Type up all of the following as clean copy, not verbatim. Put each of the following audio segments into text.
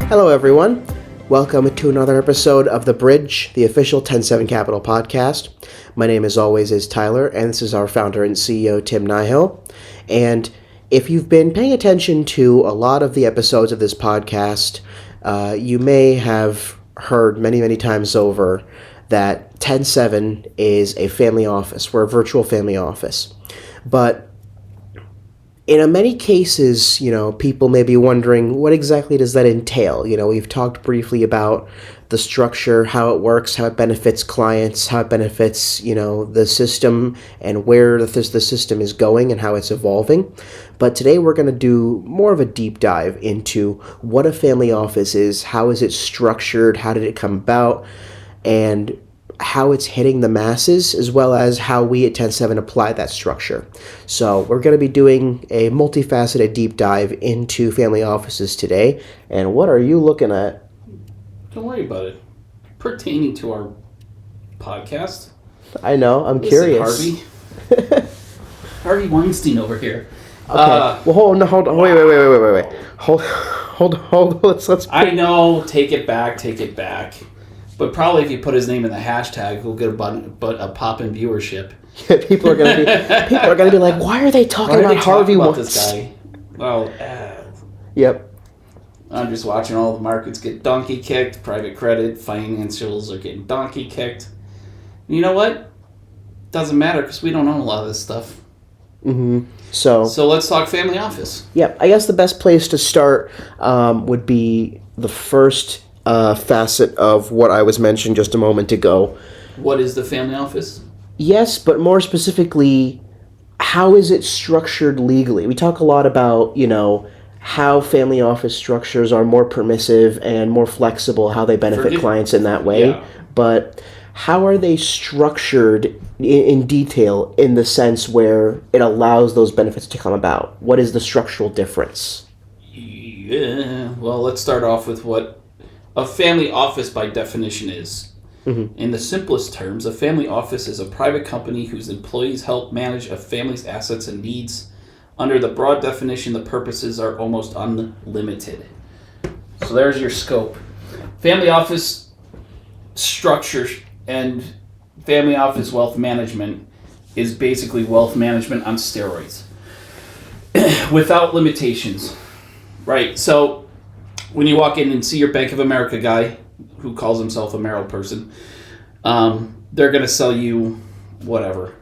Hello, everyone. Welcome to another episode of The Bridge, the official 10-7 Capital podcast. My name, as always, is Tyler, and this is our founder and CEO, Timnihill. And if you've been paying attention to a lot of the episodes of this podcast, you may have heard many, many times over that 10-7 is a family office. We're a virtual family office. But in many cases, people may be wondering, what exactly does that entail? We've talked briefly about the structure, how it works, how it benefits clients, how it benefits, the system and where the system is going and how it's evolving. But today we're going to do more of a deep dive into what a family office is, how is it structured, how did it come about, and how it's hitting the masses, as well as how we at 10-7 apply that structure. So we're going to be doing a multifaceted deep dive into family offices today. And what are you looking at? Don't worry about it. Pertaining to our podcast. I know, I'm curious. Harvey Weinstein over here. Okay. Well, hold on. Wait. Hold. Let's. I know. Take it back. But probably if you put his name in the hashtag, we'll get a pop in viewership. People are gonna be like, why are they talking about Harvey Weinstein? This guy? Well, yep. I'm just watching all the markets get donkey kicked. Private credit, financials are getting donkey kicked. And you know what? Doesn't matter because we don't own a lot of this stuff. Mm-hmm. So let's talk family office. Yeah, I guess the best place to start would be the first facet of what I was mentioning just a moment ago. What is the family office? Yes, but more specifically, how is it structured legally? We talk a lot about, how family office structures are more permissive and more flexible, how they benefit clients in that way. Yeah. But how are they structured in detail in the sense where it allows those benefits to come about? What is the structural difference? Yeah, well, let's start off with what a family office by definition is. Mm-hmm. In the simplest terms, a family office is a private company whose employees help manage a family's assets and needs. Under the broad definition, the purposes are almost unlimited. So there's your scope. Family office structure and family office wealth management is basically wealth management on steroids. Without limitations. Right, so when you walk in and see your Bank of America guy, who calls himself a Merrill person, they're going to sell you whatever.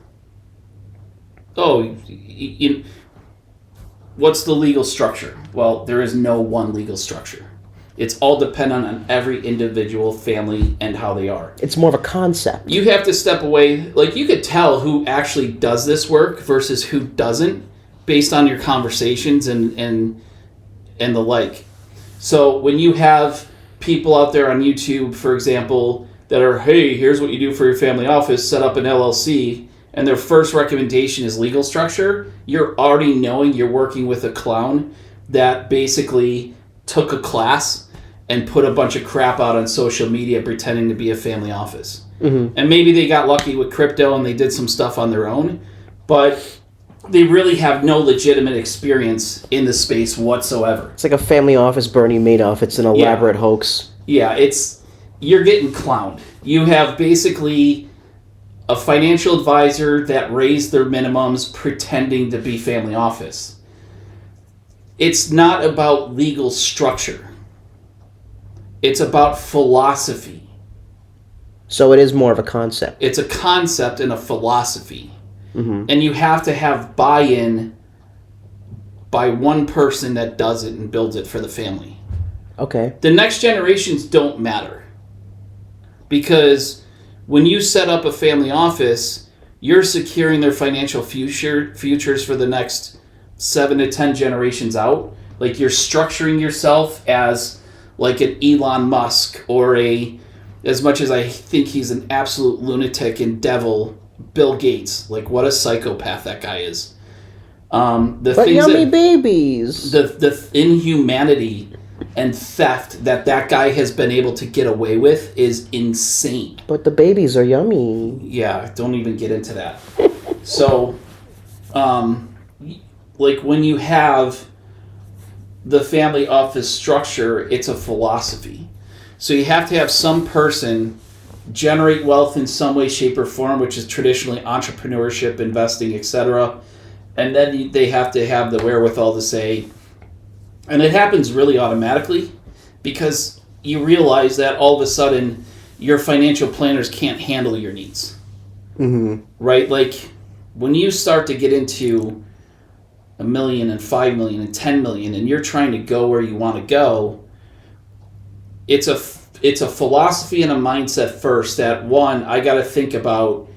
What's the legal structure? Well, there is no one legal structure. It's all dependent on every individual family and how they are. It's more of a concept. You have to step away. Like, you could tell who actually does this work versus who doesn't based on your conversations and the like. So when you have people out there on YouTube, for example, that are, hey, here's what you do for your family office, set up an LLC, and their first recommendation is legal structure, you're already knowing you're working with a clown that basically took a class and put a bunch of crap out on social media pretending to be a family office. Mm-hmm. And maybe they got lucky with crypto and they did some stuff on their own, but they really have no legitimate experience in the space whatsoever. It's like a family office Bernie Madoff. It's an elaborate hoax. Yeah, you're getting clowned. You have basically a financial advisor that raised their minimums pretending to be family office. It's not about legal structure. It's about philosophy. So it is more of a concept. It's a concept and a philosophy. Mm-hmm. And you have to have buy-in by one person that does it and builds it for the family. Okay. The next generations don't matter. Because when you set up a family office, you're securing their financial futures for the next 7 to 10 generations out. Like, you're structuring yourself as like an Elon Musk or as much as I think he's an absolute lunatic and devil, Bill Gates. Like, what a psychopath that guy is. But yummy babies. The inhumanity and theft that guy has been able to get away with is insane. But the babies are yummy. Yeah, don't even get into that. So, like, when you have the family office structure, it's a philosophy. So you have to have some person generate wealth in some way, shape, or form, which is traditionally entrepreneurship, investing, etc. And then they have to have the wherewithal to say, and it happens really automatically because you realize that all of a sudden your financial planners can't handle your needs. Mm-hmm. Right? Like when you start to get into $1 million and $5 million and $10 million and you're trying to go where you want to go, it's a philosophy and a mindset first that, one, I got to think about,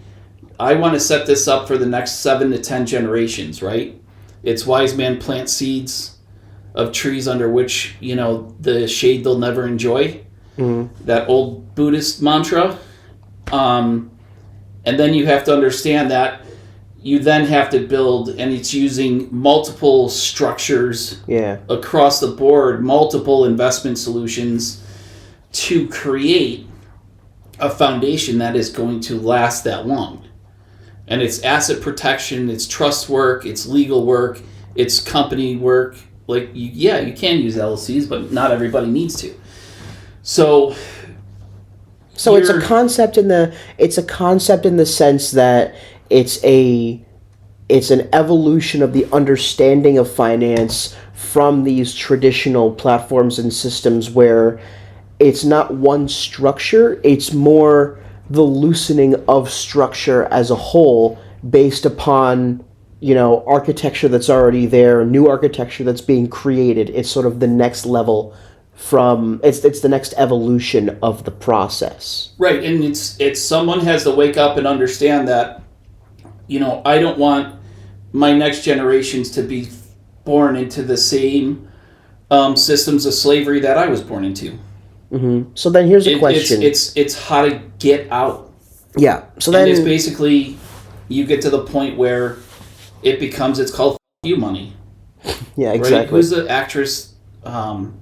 I want to set this up for the next 7 to 10 generations, right? It's wise man plant seeds of trees under which, the shade they'll never enjoy. Mm-hmm. That old Buddhist mantra. And then you have to understand that you then have to build, and it's using multiple structures across the board, multiple investment solutions to create a foundation that is going to last that long. And it's asset protection, it's trust work, it's legal work, it's company work. Like, you can use LLCs, but not everybody needs to. So it's a concept in the sense that it's an evolution of the understanding of finance from these traditional platforms and systems where it's not one structure, it's more the loosening of structure as a whole based upon, architecture that's already there, new architecture that's being created. It's sort of the next level it's the next evolution of the process. Right, and it's someone has to wake up and understand that, I don't want my next generations to be born into the same systems of slavery that I was born into. Mm-hmm. So then here's a question. It's how to get out. Yeah. So then it's basically you get to the point where it's called you money. Yeah, exactly. Right? Who's the actress?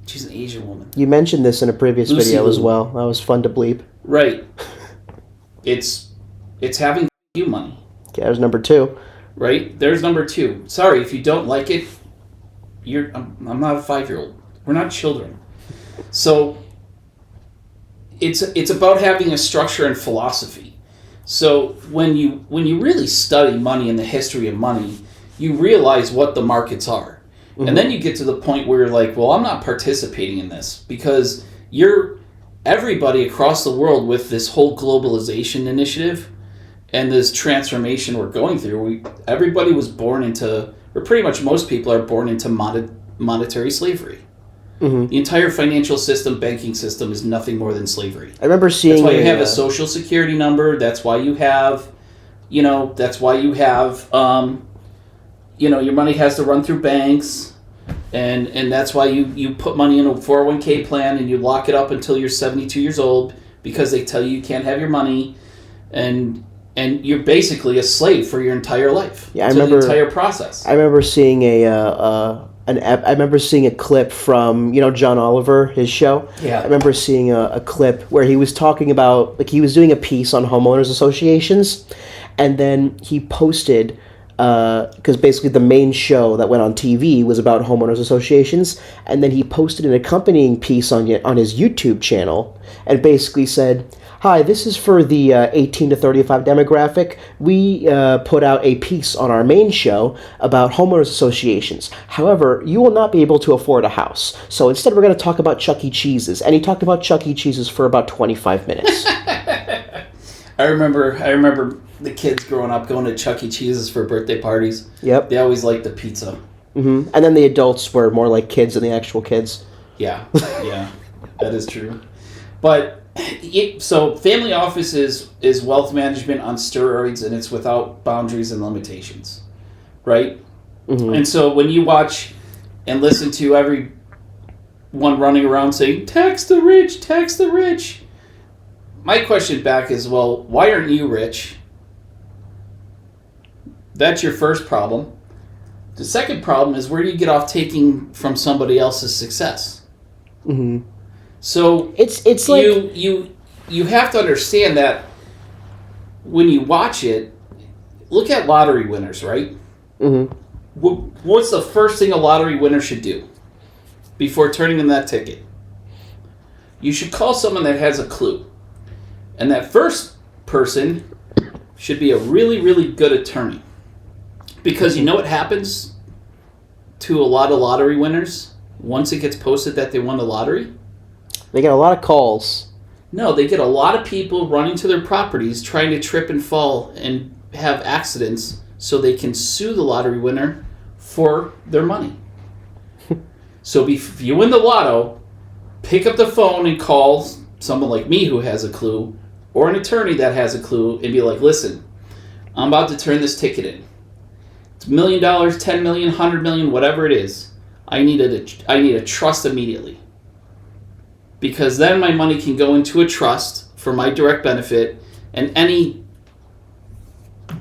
She's an Asian woman. You mentioned this in a previous Lucy video Liu. as well. That was fun to bleep. Right. It's having you money. Okay, there's number 2. Right? There's number 2. Sorry, if you don't like it, I'm not a 5-year-old. We're not children. So it's about having a structure and philosophy. So when you really study money and the history of money, you realize what the markets are. Mm-hmm. And then you get to the point where you're like, well, I'm not participating in this because everybody across the world with this whole globalization initiative and this transformation we're going through, everybody was born into, or pretty much most people are born into monetary slavery. Mm-hmm. The entire financial system, banking system is nothing more than slavery. I remember seeing... That's why you have a social security number. That's why you have, your money has to run through banks. And that's why you put money in a 401k plan and you lock it up until you're 72 years old because they tell you can't have your money. And you're basically a slave for your entire life. Yeah, I remember the entire process. I remember seeing I remember seeing a clip from John Oliver, his show. Yeah. I remember seeing a clip where he was talking about, like, he was doing a piece on homeowners associations, and then he posted, because basically the main show that went on TV was about homeowners associations, and then he posted an accompanying piece on his YouTube channel and basically said, "Hi, this is for the 18 to 35 demographic. We put out a piece on our main show about homeowners associations. However, you will not be able to afford a house. So instead we're going to talk about Chuck E. Cheese's." And he talked about Chuck E. Cheese's for about 25 minutes. I remember the kids growing up going to Chuck E. Cheese's for birthday parties. Yep. They always liked the pizza. Mm-hmm. And then the adults were more like kids than the actual kids. Yeah, that is true. But... So family office is wealth management on steroids, and it's without boundaries and limitations, right? Mm-hmm. And so when you watch and listen to everyone running around saying, tax the rich, my question back is, well, why aren't you rich? That's your first problem. The second problem is, where do you get off taking from somebody else's success? Mm-hmm. So it's like you have to understand that when you watch it, look at lottery winners, right? Mm-hmm. What's the first thing a lottery winner should do? before turning in that ticket. You should call someone that has a clue. And that first person should be a really, really good attorney. Because you know what happens to a lot of lottery winners once it gets posted that they won the lottery? They get a lot of calls. No, they get a lot of people running to their properties trying to trip and fall and have accidents so they can sue the lottery winner for their money. So if you win the lotto, pick up the phone and call someone like me who has a clue, or an attorney that has a clue, and be like, listen, I'm about to turn this ticket in. It's $1 million, $10 million, $100 million, whatever it is. I need a trust immediately. Because then my money can go into a trust for my direct benefit, and any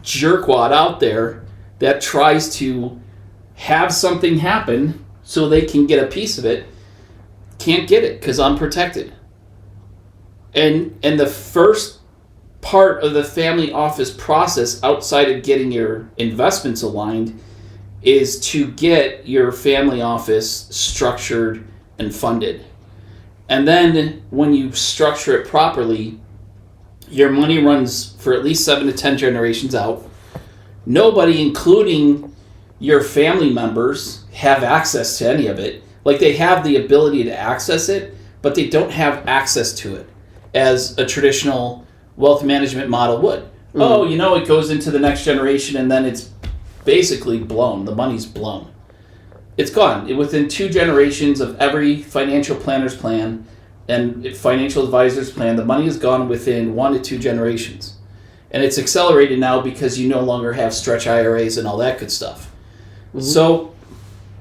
jerkwad out there that tries to have something happen so they can get a piece of it can't get it because I'm protected. And the first part of the family office process outside of getting your investments aligned is to get your family office structured and funded. And then when you structure it properly, your money runs for at least 7 to 10 generations out. Nobody, including your family members, have access to any of it. Like, they have the ability to access it, but they don't have access to it as a traditional wealth management model would. Mm-hmm. Oh, it goes into the next generation and then it's basically blown. The money's blown. It's gone. Within 2 generations of every financial planner's plan and financial advisor's plan, the money is gone within 1 to 2 generations. And it's accelerated now because you no longer have stretch IRAs and all that good stuff. Mm-hmm. So,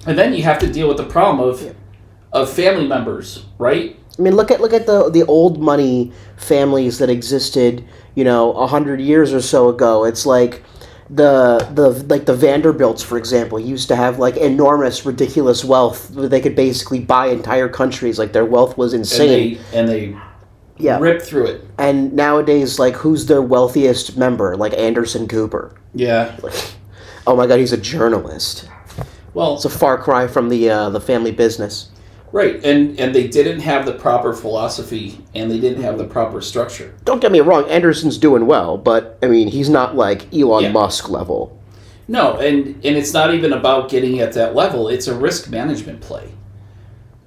and then you have to deal with the problem of family members, right? I mean, look at the old money families that existed, 100 years or so ago. It's like the Vanderbilts, for example, used to have like enormous, ridiculous wealth. They could basically buy entire countries. Like, their wealth was insane. And they ripped through it. And nowadays, like, who's their wealthiest member? Like Anderson Cooper. Yeah. Like, oh my God, he's a journalist. Well, it's a far cry from the family business. Right, and they didn't have the proper philosophy, and they didn't have the proper structure. Don't get me wrong, Anderson's doing well, but, I mean, he's not like Elon Musk level. No, and it's not even about getting at that level. It's a risk management play,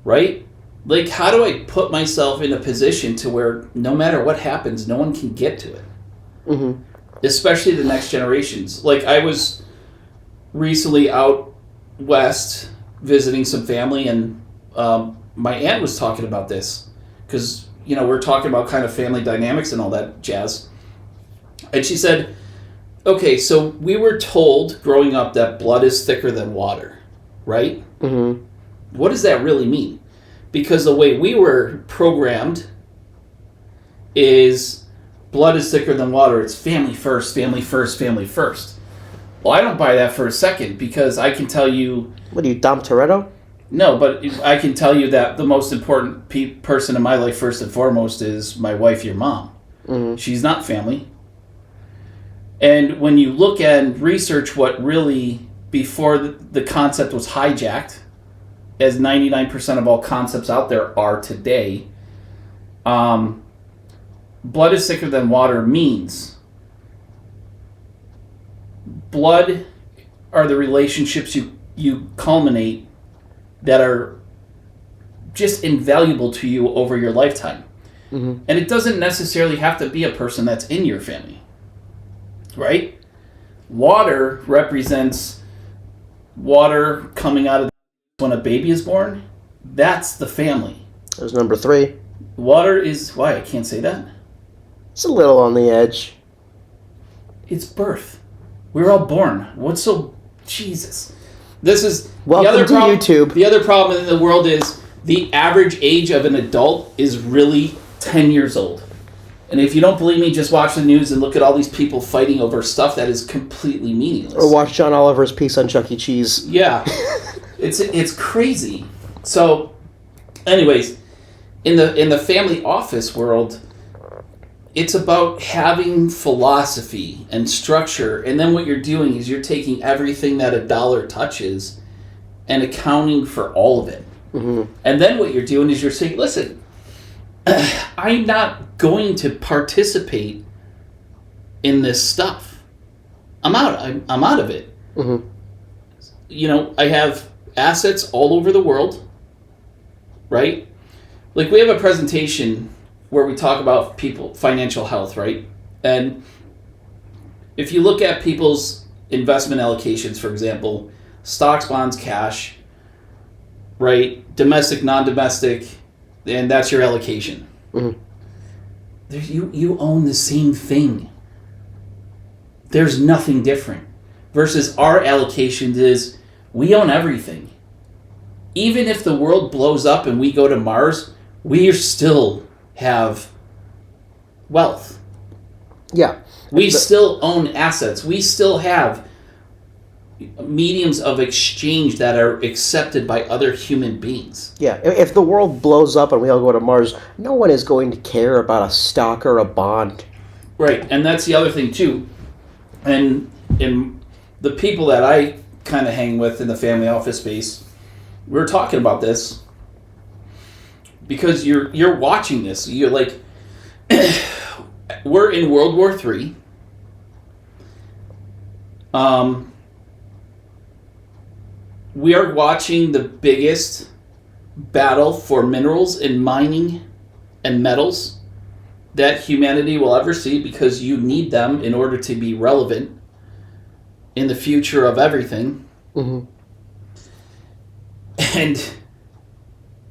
right? Like, how do I put myself in a position to where no matter what happens, no one can get to it? Mm-hmm. Especially the next generations. Like, I was recently out west visiting some family, and my aunt was talking about this because, we're talking about kind of family dynamics and all that jazz. And she said, okay, so we were told growing up that blood is thicker than water, right? Mm-hmm. What does that really mean? Because the way we were programmed is blood is thicker than water. It's family first, family first, family first. Well, I don't buy that for a second because I can tell you... What are you, Dom Toretto? No, but I can tell you that the most important person in my life, first and foremost, is my wife, your mom. Mm-hmm. She's not family. And when you look and research what really, before the concept was hijacked, as 99% of all concepts out there are today, blood is thicker than water means blood are the relationships you culminate that are just invaluable to you over your lifetime. Mm-hmm. And it doesn't necessarily have to be a person that's in your family, right? Water represents water coming out of when a baby is born. That's the family. There's number 3. Water is... Why? I can't say that? It's a little on the edge. It's birth. We're all born. What's so... Jesus. This is... Welcome to YouTube. The other problem in the world is the average age of an adult is really 10 years old. And if you don't believe me, just watch the news and look at all these people fighting over stuff that is completely meaningless. Or watch John Oliver's piece on Chuck E. Cheese. Yeah. It's crazy. So, anyways, in the family office world, it's about having philosophy and structure, and then what you're doing is you're taking everything that a dollar touches and accounting for all of it. And then what you're doing is you're saying, listen, I'm not going to participate in this stuff. I'm out. I'm out of it. I have assets all over the world, right? Like we have a presentation where we talk about people financial health, right? And if you look at people's investment allocations, for example, stocks, bonds, cash, right? Domestic, non-domestic, and that's your allocation. You own the same thing. There's nothing different. Versus our allocations is we own everything. Even if the world blows up and we go to Mars, we still have wealth. Yeah. We still own assets. We still have mediums of exchange that are accepted by other human beings. Yeah, if the world blows up and we all go to Mars, no one is going to care about a stock or a bond. Right, and that's the other thing too. And in the people that I kind of hang with in the family office space, we were talking about this because you're watching this. You're like, we're in World War III. We are watching the biggest battle for minerals and mining and metals that humanity will ever see, because you need them in order to be relevant in the future of everything.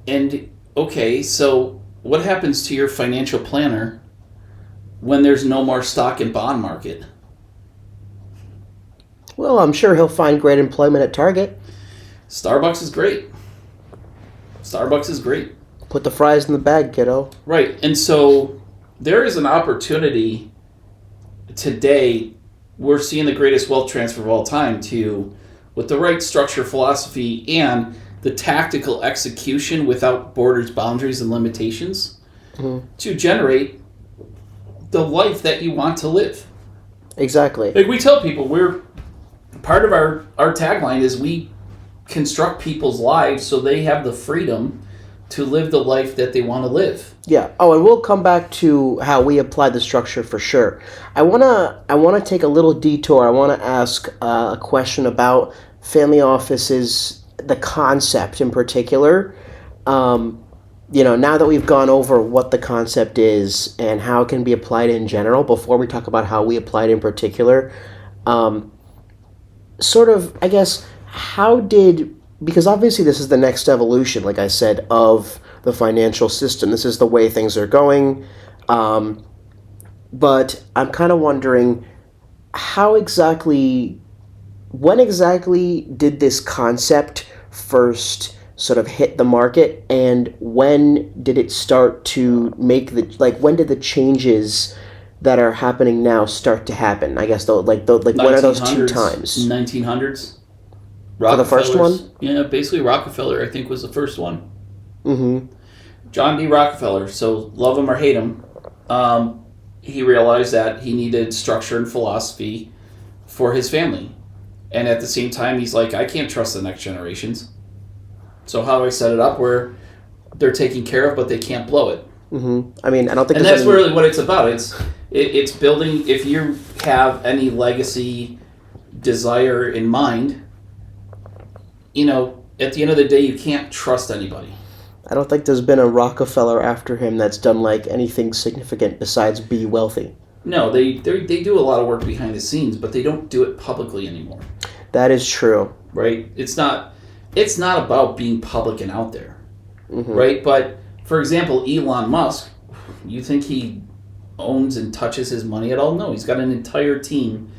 And okay, so what happens to your financial planner when there's no more stock and bond market? Well, I'm sure he'll find great employment at Target. Starbucks is great. Starbucks is great. Put the fries in the bag, kiddo. Right, and so there is an opportunity today. We're seeing the greatest wealth transfer of all time to, with the right structure, philosophy, and the tactical execution without borders, boundaries, and limitations, to generate the life that you want to live. Exactly. Like we tell people, we're part of our tagline is we construct people's lives so they have the freedom to live the life that they want to live. Yeah. Oh, and we'll come back to how we apply the structure for sure. I wanna take a little detour. I wanna ask a question about family offices, the concept in particular. Now that we've gone over what the concept is and how it can be applied in general, before we talk about how we apply it in particular, sort of, I guess, because obviously this is the next evolution, like I said, of the financial system. This is the way things are going. But I'm kind of wondering when exactly did this concept first sort of hit the market, and when did it start to when did the changes that are happening now start to happen? I guess what are those two times? 1900s. For the first one? Yeah, basically Rockefeller, I think, was the first one. Mm-hmm. John D. Rockefeller, so love him or hate him, he realized that he needed structure and philosophy for his family. And at the same time, he's like, I can't trust the next generations. So how do I set it up where they're taken care of, but they can't blow it? Mm-hmm. I mean, I don't think. And that's really what it's about. It's building. If you have any legacy desire in mind, at the end of the day, you can't trust anybody. I don't think there's been a Rockefeller after him that's done anything significant besides be wealthy. No, they do a lot of work behind the scenes, but they don't do it publicly anymore. That is true. Right? It's not about being public and out there. Mm-hmm. Right? But for example, Elon Musk, you think he owns and touches his money at all? No, he's got an entire team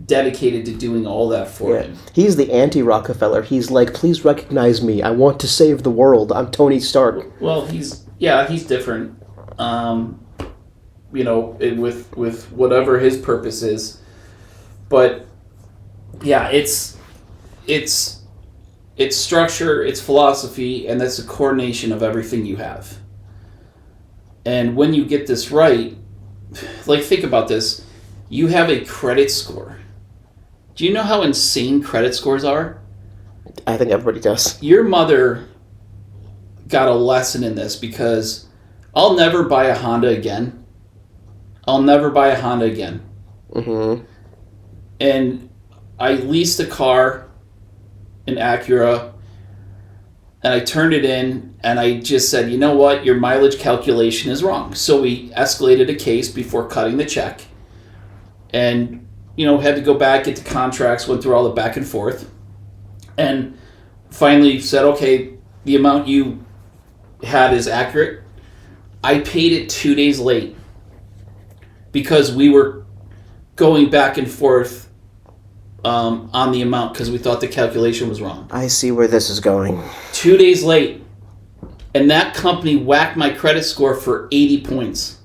dedicated to doing all that for him. He's the anti-Rockefeller. He's like, please recognize me. I want to save the world. I'm Tony Stark. Well, he's different. With whatever his purpose is. But yeah, it's structure, it's philosophy, and that's a coordination of everything you have. And when you get this right, think about this. You have a credit score. Do you know how insane credit scores are? I think everybody does. Your mother got a lesson in this because I'll never buy a Honda again. Mm-hmm. And I leased a car, an Acura, and I turned it in, and I just said, you know what, your mileage calculation is wrong. So we escalated a case before cutting the check, and had to go back, get the contracts, went through all the back and forth, and finally said, okay, the amount you had is accurate. I paid it 2 days late because we were going back and forth on the amount because we thought the calculation was wrong. I see where this is going. 2 days late. And that company whacked my credit score for 80 points.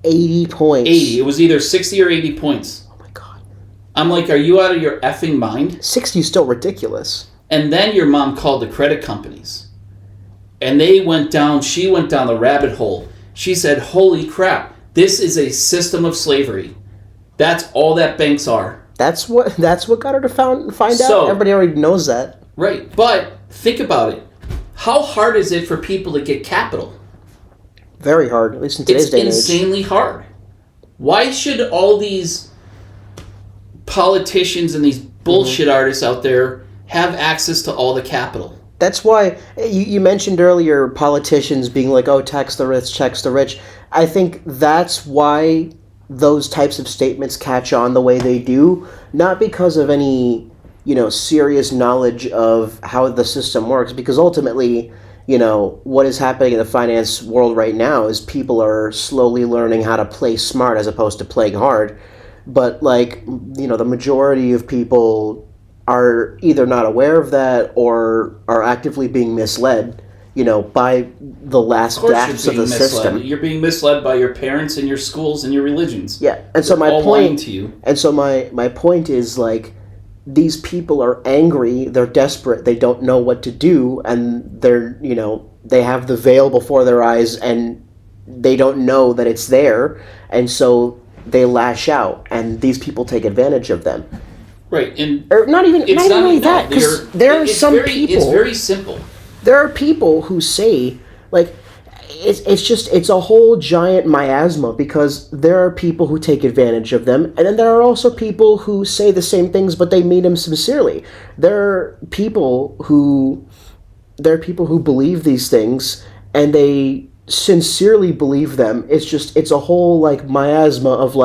80 points? 80. It was either 60 or 80 points. Oh my God. I'm like, are you out of your effing mind? 60 is still ridiculous. And then your mom called the credit companies. And she went down the rabbit hole. She said, holy crap, this is a system of slavery. That's all that banks are. That's what got her to find out. Everybody already knows that. Right. But think about it. How hard is it for people to get capital? Very hard, at least in today's day and age. It's insanely hard. Why should all these politicians and these bullshit artists out there have access to all the capital? That's why you mentioned earlier politicians being like, oh, tax the rich, tax the rich. I think that's why those types of statements catch on the way they do, not because of any, serious knowledge of how the system works, because ultimately, what is happening in the finance world right now is people are slowly learning how to play smart as opposed to playing hard. But the majority of people are either not aware of that or are actively being misled, by the last gasps of the system. You're being misled by your parents and your schools and your religions. Yeah, and so my point to you. And so my point is these people are angry, they're desperate, they don't know what to do, and they're they have the veil before their eyes and they don't know that it's there, and so they lash out, and these people take advantage of them. Right, and or not even only that, because there are some people. It's very simple. There are people who say, it's a whole giant miasma, because there are people who take advantage of them, and then there are also people who say the same things, but they mean them sincerely. There are people who believe these things, and they sincerely believe them. It's a whole miasma of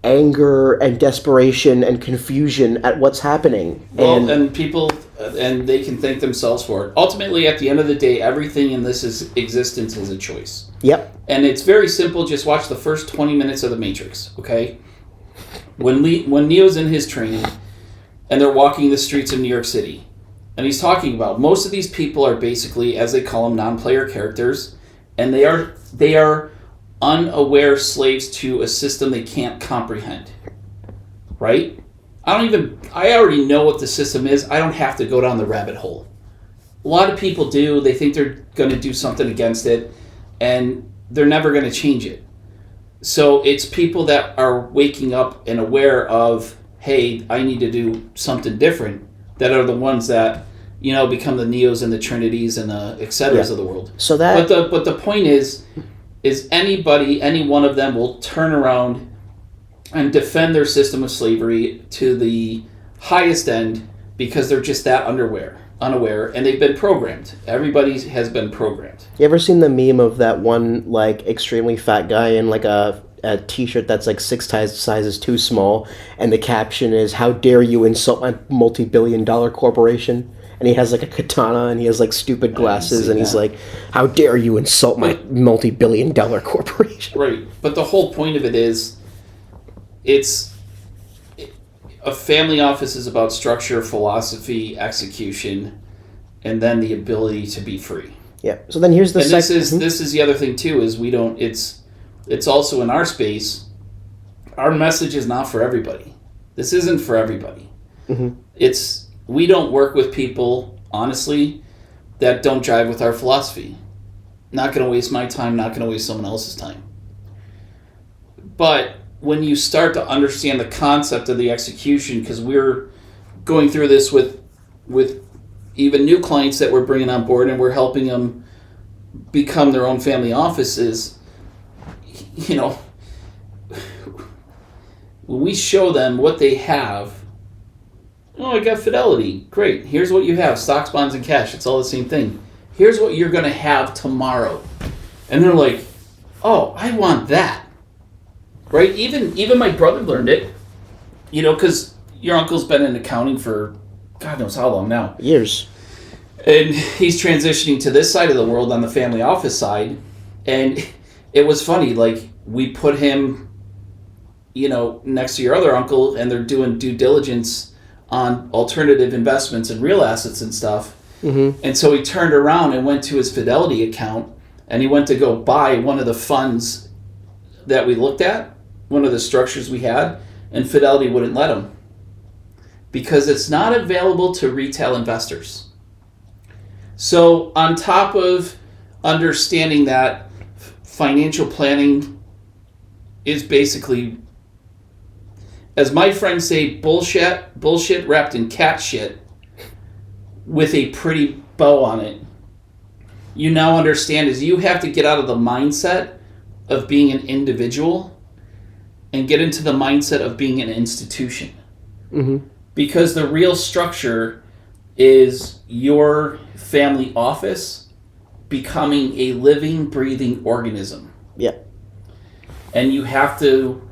anger and desperation and confusion at what's happening. And people, and they can thank themselves for it. Ultimately, at the end of the day, everything in this existence is a choice. Yep. And it's very simple. Just watch the first 20 minutes of The Matrix, okay? When Neo's in his training, and they're walking the streets of New York City, and he's talking about most of these people are basically, as they call them, non-player characters, and they are unaware slaves to a system they can't comprehend. Right? I already know what the system is. I don't have to go down the rabbit hole. A lot of people do. They think they're going to do something against it, and they're never going to change it. So it's people that are waking up and aware of, hey, I need to do something different, that are the ones that, become the Neos and the Trinities and the et ceteras of the world. So that... But the point is any one of them will turn around and defend their system of slavery to the highest end because they're just that unaware, and they've been programmed. Everybody has been programmed. You ever seen the meme of that one extremely fat guy in a t-shirt that's 6 sizes too small, and the caption is, "How dare you insult my multi-billion-dollar corporation?" And he has a katana, and he has stupid glasses, and he's like, "How dare you insult my multi-billion-dollar corporation?" Right, but the whole point of it is, a family office is about structure, philosophy, execution, and then the ability to be free. Yeah. So then here's the this is the other thing too, is we don't. It's also in our space. Our message is not for everybody. This isn't for everybody. Mm-hmm. We don't work with people, honestly, that don't jive with our philosophy. Not going to waste my time, not going to waste someone else's time. But when you start to understand the concept of the execution, because we're going through this with even new clients that we're bringing on board, and we're helping them become their own family offices, you know, when we show them what they have, oh, I got Fidelity. Great. Here's what you have. Stocks, bonds, and cash. It's all the same thing. Here's what you're going to have tomorrow. And they're like, oh, I want that. Right? Even my brother learned it, because your uncle's been in accounting for God knows how long now. Years. And he's transitioning to this side of the world on the family office side. And it was funny. Like, we put him, next to your other uncle, and they're doing due diligence on alternative investments and real assets and stuff. Mm-hmm. And so he turned around and went to his Fidelity account, and he went to go buy one of the funds that we looked at, one of the structures we had, and Fidelity wouldn't let him because it's not available to retail investors. So on top of understanding that financial planning is basically, as my friends say, bullshit wrapped in cat shit with a pretty bow on it, you now understand is you have to get out of the mindset of being an individual and get into the mindset of being an institution. Mm-hmm. Because the real structure is your family office becoming a living, breathing organism. Yeah. And you have to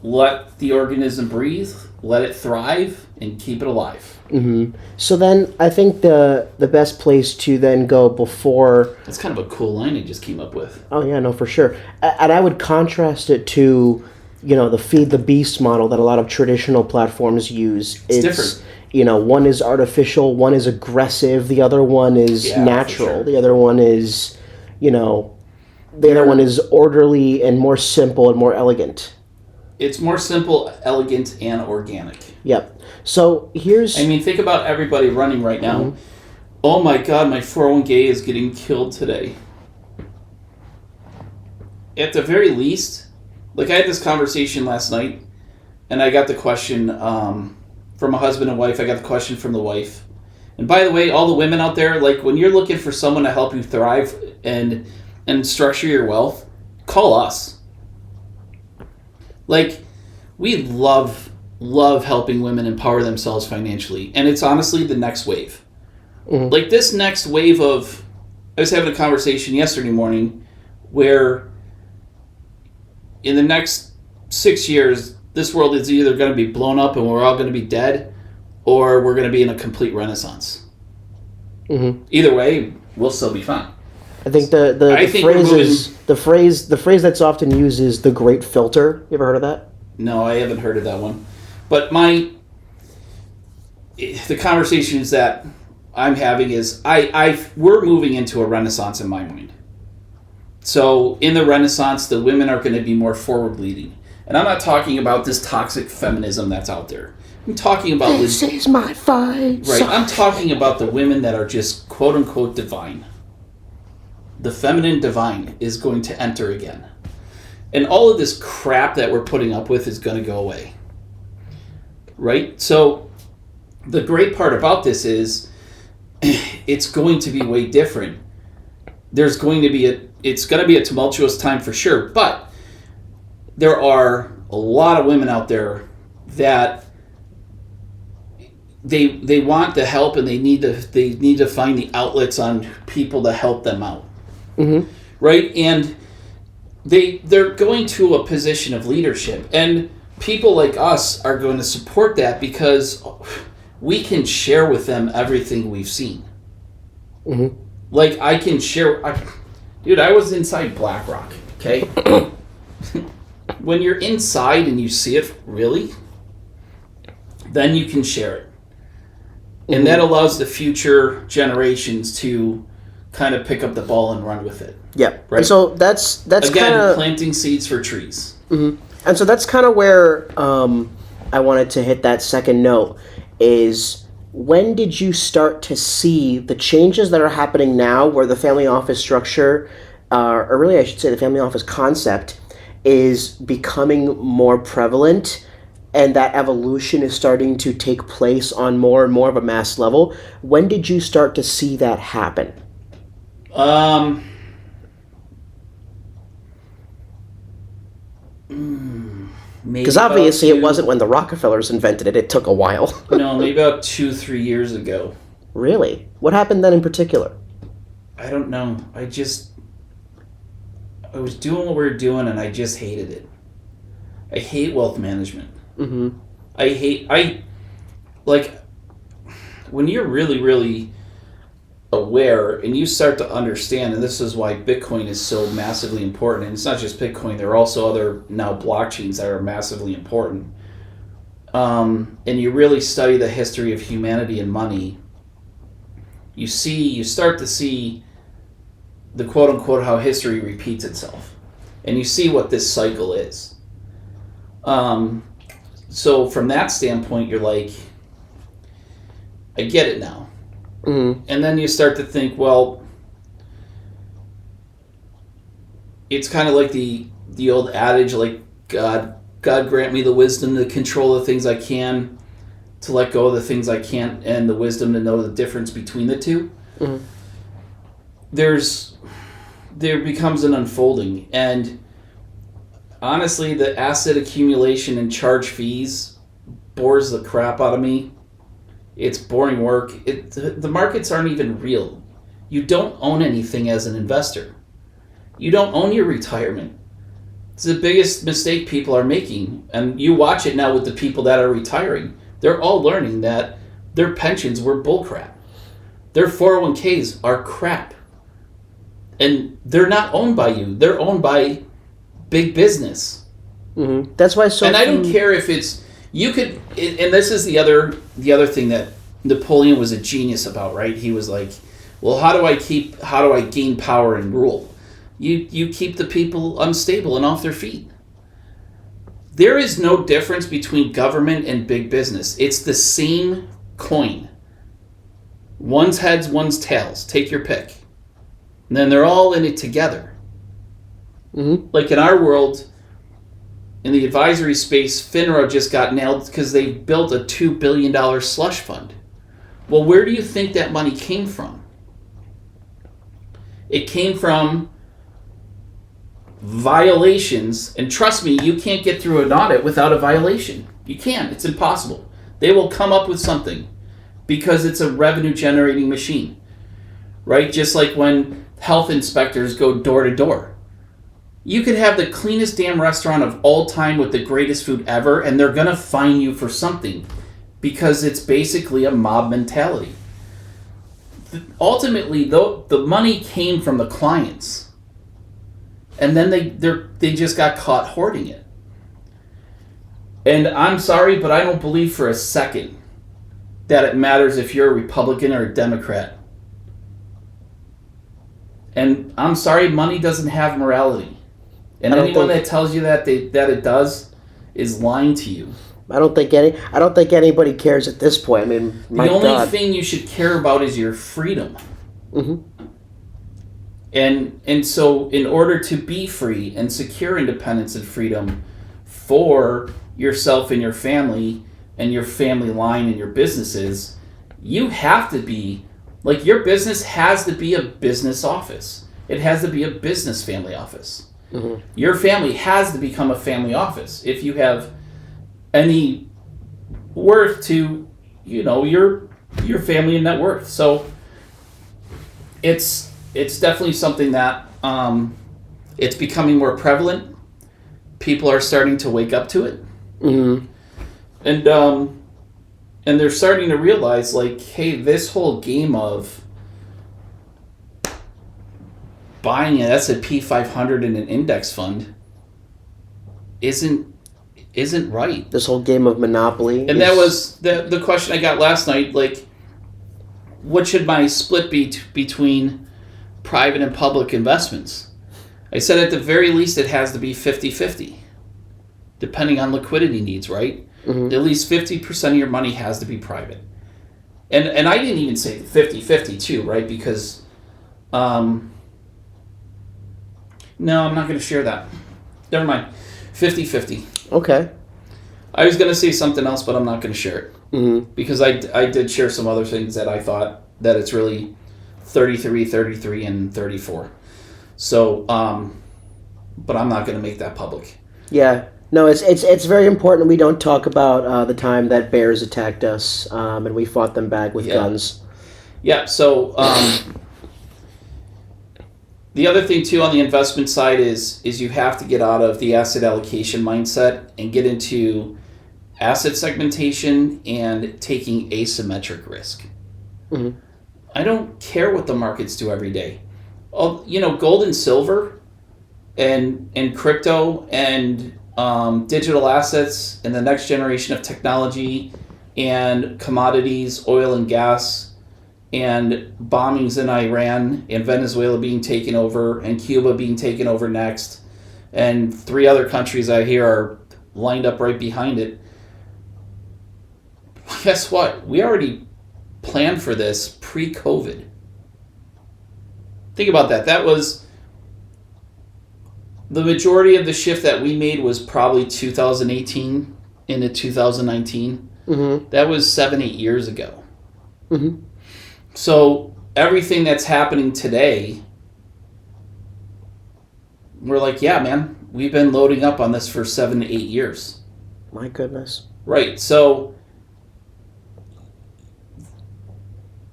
let the organism breathe, let it thrive, and keep it alive. Mm-hmm. So then I think the best place to then go before... That's kind of a cool line I just came up with. Oh, yeah, no, for sure. And I would contrast it to, the feed the beast model that a lot of traditional platforms use. It's different. One is artificial, one is aggressive, the other one is natural. Sure. The other one is, other one is orderly and more simple and more elegant. It's more simple, elegant, and organic. Yep. So here's... think about everybody running right now. Mm-hmm. Oh my God, my 401k is getting killed today. At the very least, I had this conversation last night, and I got the question from a husband and wife. I got the question from the wife. And by the way, all the women out there, when you're looking for someone to help you thrive and structure your wealth, call us. We love helping women empower themselves financially. And it's honestly the next wave. Mm-hmm. This next wave of... I was having a conversation yesterday morning where in the next 6 years, this world is either going to be blown up and we're all going to be dead, or we're going to be in a complete renaissance. Mm-hmm. Either way, we'll still be fine. I think the phrase that's often used is the great filter. You ever heard of that? No, I haven't heard of that one. But the conversations that I'm having is we're moving into a renaissance in my mind. So in the renaissance, the women are going to be more forward-leading. And I'm not talking about this toxic feminism that's out there. I'm talking about... This is my fight. Right, I'm talking about the women that are just quote-unquote divine. The feminine divine is going to enter again. And all of this crap that we're putting up with is going to go away. Right? So the great part about this is it's going to be way different. It's going to be a tumultuous time for sure, but there are a lot of women out there that they want the help, and they need to find the outlets on people to help them out. Mm-hmm. Right? And they're going to a position of leadership, and people like us are going to support that because we can share with them everything we've seen. Mm-hmm. I can share... I was inside BlackRock, okay? When you're inside and you see it really, then you can share it. Mm-hmm. And that allows the future generations to kind of pick up the ball and run with it. Yeah. Right? And so that's again, kinda... planting seeds for trees. Mm-hmm. And so that's kind of where I wanted to hit that second note is... When did you start to see the changes that are happening now where the family office structure, or really I should say the family office concept, is becoming more prevalent and that evolution is starting to take place on more and more of a mass level? When did you start to see that happen? Maybe Because obviously it wasn't when the Rockefellers invented it. It took a while. No, maybe about 2-3 years ago. Really? What happened then in particular? I don't know. I was doing what we were doing, and I just hated it. I hate wealth management. Mm-hmm. When you're really, really aware and you start to understand, and this is why Bitcoin is so massively important, and it's not just Bitcoin, there are also other now blockchains that are massively important. And you really study the history of humanity and money, you start to see the quote unquote how history repeats itself. And you see what this cycle is. So from that standpoint, you're like, I get it now. Mm-hmm. And then you start to think, well, it's kind of like the old adage, like God grant me the wisdom to control the things I can, to let go of the things I can't, and the wisdom to know the difference between the two. Mm-hmm. There becomes an unfolding, and honestly, the asset accumulation and charge fees bores the crap out of me. It's boring work. The markets aren't even real. You don't own anything as an investor. You don't own your retirement. It's the biggest mistake people are making. And you watch it now with the people that are retiring. They're all learning that their pensions were bullcrap. Their 401ks are crap. And they're not owned by you. They're owned by big business. Mm-hmm. That's why so. And I don't care if it's you could. And this is the other thing that Napoleon was a genius about, right? He was like, well, how do I gain power and rule? You keep the people unstable and off their feet. There is no difference between government and big business. It's the same coin. One's heads, one's tails. Take your pick. And then they're all in it together. Mm-hmm. Like in our world, in the advisory space, FINRA just got nailed because they built a $2 billion slush fund. Well, where do you think that money came from? It came from violations, and trust me, you can't get through an audit without a violation. You can't. It's impossible. They will come up with something because it's a revenue-generating machine, right? Just like when health inspectors go door to door. You could have the cleanest damn restaurant of all time with the greatest food ever, and they're going to fine you for something because it's basically a mob mentality. Ultimately, though, the money came from the clients, and then they just got caught hoarding it. And I'm sorry, but I don't believe for a second that it matters if you're a Republican or a Democrat. And I'm sorry, money doesn't have morality. And anyone that tells you that it does is lying to you. I don't think anybody cares at this point. I mean, the only thing you should care about is your freedom. Mm-hmm. And so in order to be free and secure independence and freedom for yourself and your family line and your businesses, you have to be, like, your business has to be a business office. It has to be a business family office. Mm-hmm. Your family has to become a family office if you have any worth to, your family and net worth. So it's definitely something that it's becoming more prevalent. People are starting to wake up to it. Mm-hmm. And they're starting to realize, like, hey, this whole game of buying an S&P 500 in an index fund isn't right. This whole game of Monopoly. And that was the question I got last night, like, what should my split be between private and public investments? I said at the very least it has to be 50-50, depending on liquidity needs, right? Mm-hmm. At least 50% of your money has to be private. And I didn't even say 50-50 too, right? Because, no, I'm not going to share that. Never mind. 50-50. Okay. I was going to say something else, but I'm not going to share it. Mm-hmm. Because I did share some other things that I thought that it's really 33, 33, and 34. So, but I'm not going to make that public. Yeah. No, it's very important we don't talk about the time that bears attacked us and we fought them back with guns. Yeah, so the other thing too on the investment side is you have to get out of the asset allocation mindset and get into asset segmentation and taking asymmetric risk. Mm-hmm. I don't care what the markets do every day. Gold and silver and crypto and digital assets and the next generation of technology and commodities, oil and gas, and bombings in Iran and Venezuela being taken over and Cuba being taken over next, and 3 other countries I hear are lined up right behind it. Guess what? We already planned for this pre-COVID. Think about that. That was the majority of the shift that we made was probably 2018 into 2019. Mm-hmm. That was 7-8 years ago. Mm-hmm. So everything that's happening today, we're like, yeah, man, we've been loading up on this for 7 to 8 years. My goodness. Right. So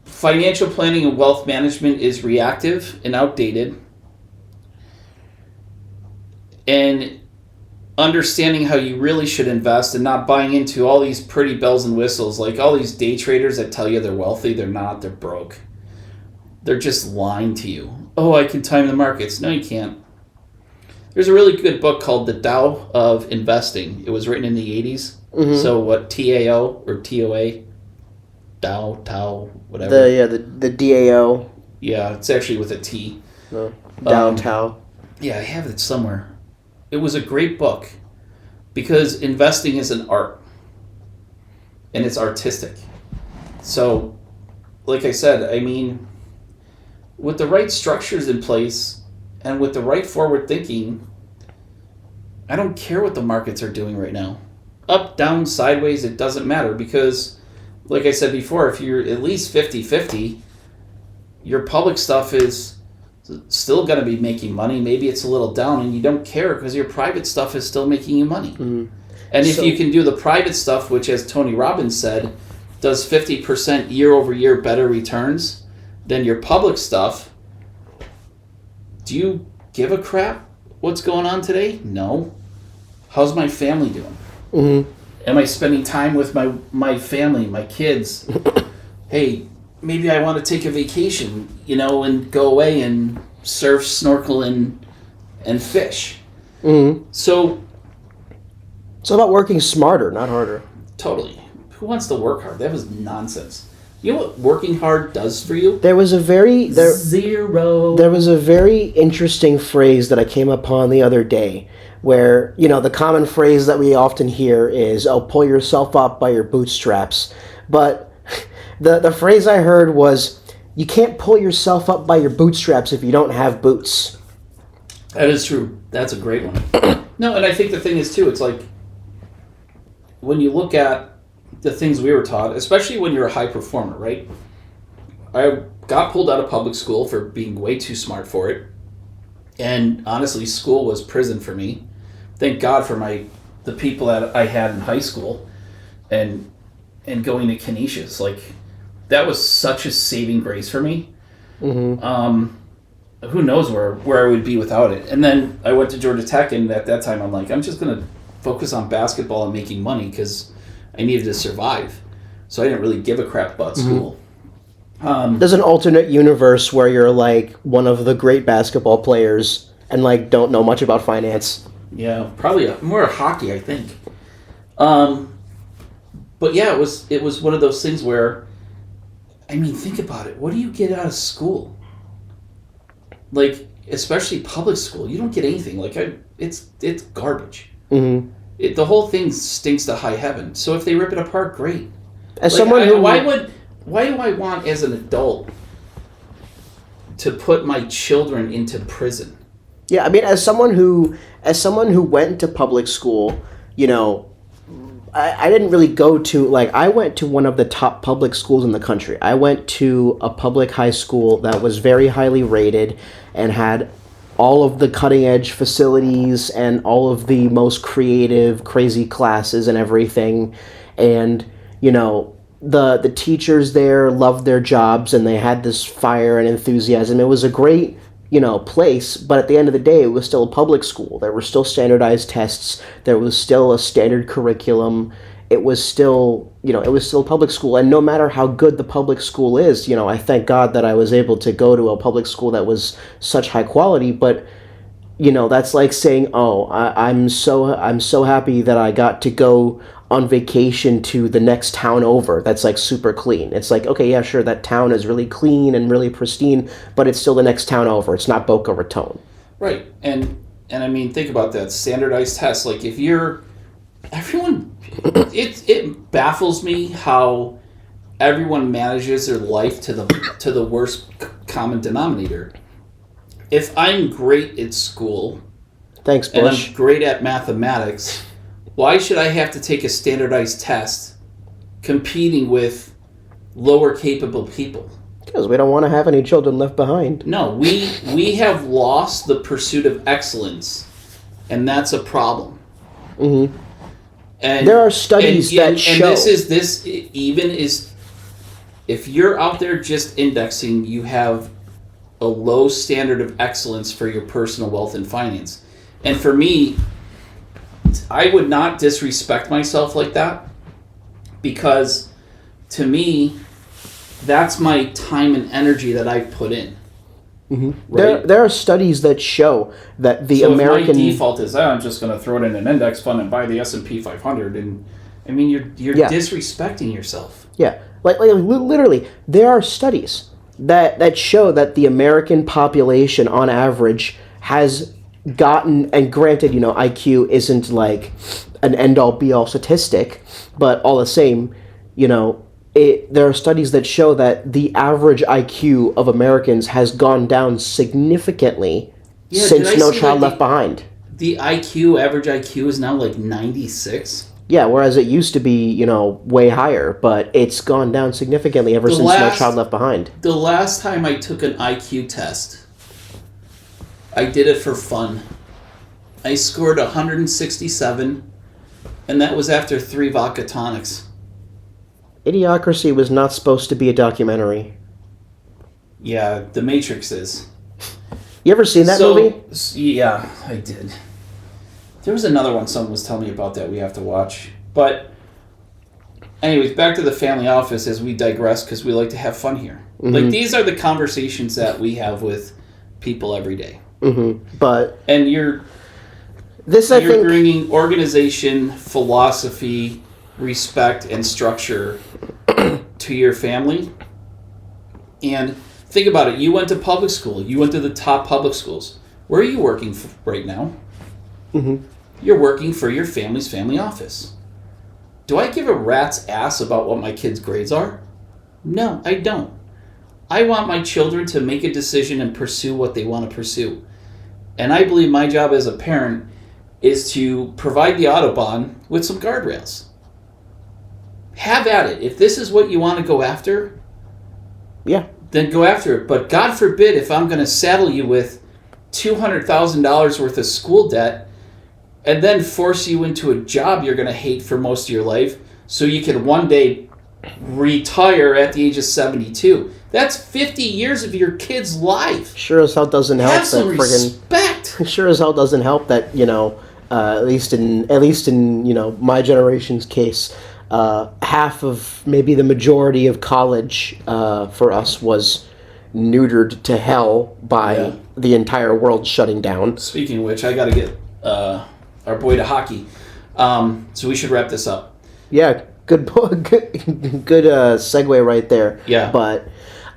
financial planning and wealth management is reactive and outdated. And understanding how you really should invest and not buying into all these pretty bells and whistles, like all these day traders that tell you they're wealthy. They're not. They're broke. They're just lying to you. Oh, I can time the markets. No, you can't. There's a really good book called The Tao of Investing. It was written in the 80s. Mm-hmm. So what, TAO or TOA? Tao, whatever. The DAO. Yeah, it's actually with a T. No. Tao. Yeah, I have it somewhere. It was a great book because investing is an art and it's artistic. So, like I said, I mean, with the right structures in place and with the right forward thinking, I don't care what the markets are doing right now. Up, down, sideways, it doesn't matter because, like I said before, if you're at least 50-50, your public stuff is still going to be making money. Maybe it's a little down and you don't care because your private stuff is still making you money. Mm-hmm. And if you can do the private stuff, which as Tony Robbins said, does 50% year over year better returns than your public stuff, do you give a crap what's going on today? No. How's my family doing? Mm-hmm. Am I spending time with my family, my kids? Hey, maybe I want to take a vacation, and go away and surf, snorkel, and fish. Mm-hmm. So it's about working smarter, not harder. Totally. Who wants to work hard? That was nonsense. You know what working hard does for you? There was a very zero. There was a very interesting phrase that I came upon the other day where, the common phrase that we often hear is, "Oh, pull yourself up by your bootstraps." But the phrase I heard was, "You can't pull yourself up by your bootstraps if you don't have boots." That is true. That's a great one. No, and I think the thing is, too, it's like, when you look at the things we were taught, especially when you're a high performer, right? I got pulled out of public school for being way too smart for it. And honestly, school was prison for me. Thank God for the people that I had in high school and going to Canisius. Like, that was such a saving grace for me. Mm-hmm. Who knows where I would be without it. And then I went to Georgia Tech, and at that time I'm like, I'm just going to focus on basketball and making money because I needed to survive. So I didn't really give a crap about school. There's an alternate universe where you're like one of the great basketball players and like don't know much about finance. Yeah, probably more hockey, I think. But yeah, it was one of those things where, I mean, think about it. What do you get out of school? Like, especially public school, you don't get anything. Like, it's garbage. Mm-hmm. The whole thing stinks to high heaven. So if they rip it apart, great. As someone who why do I want as an adult to put my children into prison? Yeah, I mean, as someone who went to public school, I didn't really go to, like, I went to one of the top public schools in the country. I went to a public high school that was very highly rated and had all of the cutting edge facilities and all of the most creative, crazy classes and everything. And, you know, the teachers there loved their jobs and they had this fire and enthusiasm. It was a great, you know, place, but at the end of the day, it was still a public school. There were still standardized tests. There was still a standard curriculum. It was still, you know, it was still public school. And no matter how good the public school is, you know, I thank God that I was able to go to a public school that was such high quality. But, you know, that's like saying, oh, I'm so happy that I got to go on vacation to the next town over that's like super clean. It's like, okay, yeah, sure, that town is really clean and really pristine, but it's still the next town over. It's not Boca Raton. Right. And I mean, think about that. Standardized tests. Like, if you're everyone, it baffles me how everyone manages their life to the worst common denominator. If I'm great at school, thanks, Bush, and I'm great at mathematics, why should I have to take a standardized test competing with lower capable people? Because we don't want to have any children left behind. No, we have lost the pursuit of excellence, and that's a problem. Mm-hmm. And there are studies that show. And this even is, if you're out there just indexing, you have a low standard of excellence for your personal wealth and finance. And for me, I would not disrespect myself like that, because to me, that's my time and energy that I've put in. Mm-hmm. Right? There are studies that show that the American... if my default is, I'm just going to throw it in an index fund and buy the S&P 500, and I mean, you're disrespecting yourself. Yeah, like literally, there are studies that show that the American population, on average, has gotten, and granted, you know, IQ isn't like an end-all be-all statistic, but all the same, you know, there are studies that show that the average IQ of Americans has gone down significantly since No Child Left Behind. The average IQ is now like 96. Yeah, whereas it used to be, you know, way higher, but it's gone down significantly ever since No Child Left Behind. The last time I took an IQ test, I did it for fun. I scored 167, and that was after 3 vodka tonics. Idiocracy was not supposed to be a documentary. Yeah, The Matrix is. You ever seen that movie? Yeah, I did. There was another one someone was telling me about that we have to watch. But anyways, back to the family office as we digress, because we like to have fun here. Mm-hmm. Like, these are the conversations that we have with people every day. Mm-hmm. And you're bringing organization, philosophy, respect, and structure to your family. And think about it. You went to public school. You went to the top public schools. Where are you working right now? Mm-hmm. You're working for your family's family office. Do I give a rat's ass about what my kids' grades are? No, I don't. I want my children to make a decision and pursue what they want to pursue. And I believe my job as a parent is to provide the Autobahn with some guardrails. Have at it. If this is what you want to go after, then go after it. But God forbid if I'm going to saddle you with $200,000 worth of school debt and then force you into a job you're going to hate for most of your life so you can one day retire at the age of 72. That's 50 years of your kid's life. Sure as hell doesn't help. Have some respect. Sure as hell doesn't help that, you know, at least in you know, my generation's case, half of, maybe the majority of college for us was neutered to hell by the entire world shutting down. Speaking of which, I got to get our boy to hockey, so we should wrap this up. Yeah, good segue right there. Yeah, but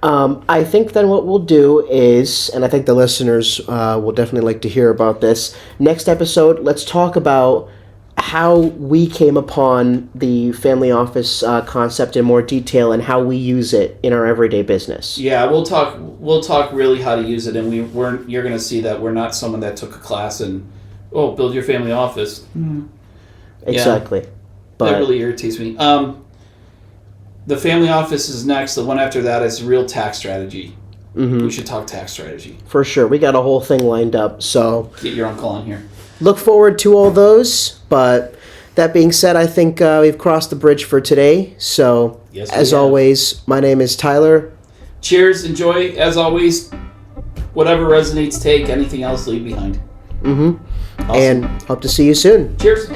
I think then what we'll do is, and I think the listeners will definitely like to hear about this next episode. Let's talk about how we came upon the family office concept in more detail and how we use it in our everyday business. Yeah, we'll talk really how to use it, and you're going to see that we're not someone that took a class and build your family office. Exactly. But that really irritates me. The family office is next. The one after that is real tax strategy. We should talk tax strategy. For sure. We got a whole thing lined up. So Get your uncle on here. look forward to all those. But that being said, I think we've crossed the bridge for today. So Yes, as we have. always, my name is Tyler. Cheers. Enjoy. As always, whatever resonates, take. Anything else, leave behind. Awesome. And hope to see you soon. Cheers.